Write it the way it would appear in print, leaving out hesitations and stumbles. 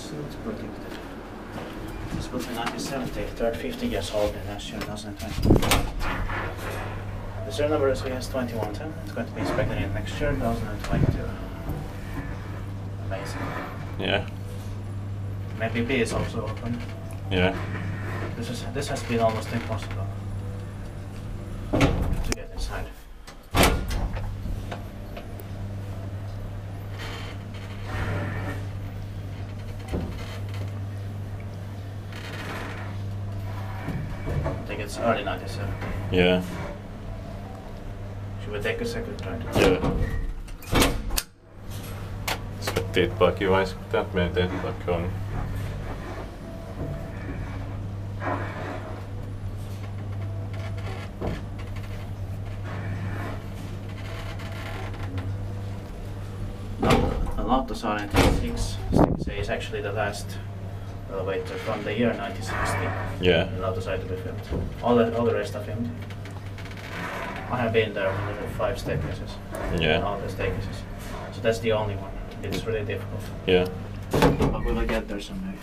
it's predicted. This was in 1970, turned 50 years old in last year, 2020. The serial number is VS2110. It's going to be inspected in next year, 2022. Amazing. Yeah. Maybe B is also open. Yeah. This has been almost impossible to get inside. I think it's early 97. Yeah. Should we take a second try? Yeah. Ska titta kiva, että meidän tehtäväkin on. Lauttasaari 6 is actually the last elevator from the year 1960. Yeah. In Lauttasaari to be filmed. All the rest are filmed. I have been there when there were 5 staircases. Yeah. All the staircases. So that's the only one. It's really difficult. Yeah. But we will get there someday.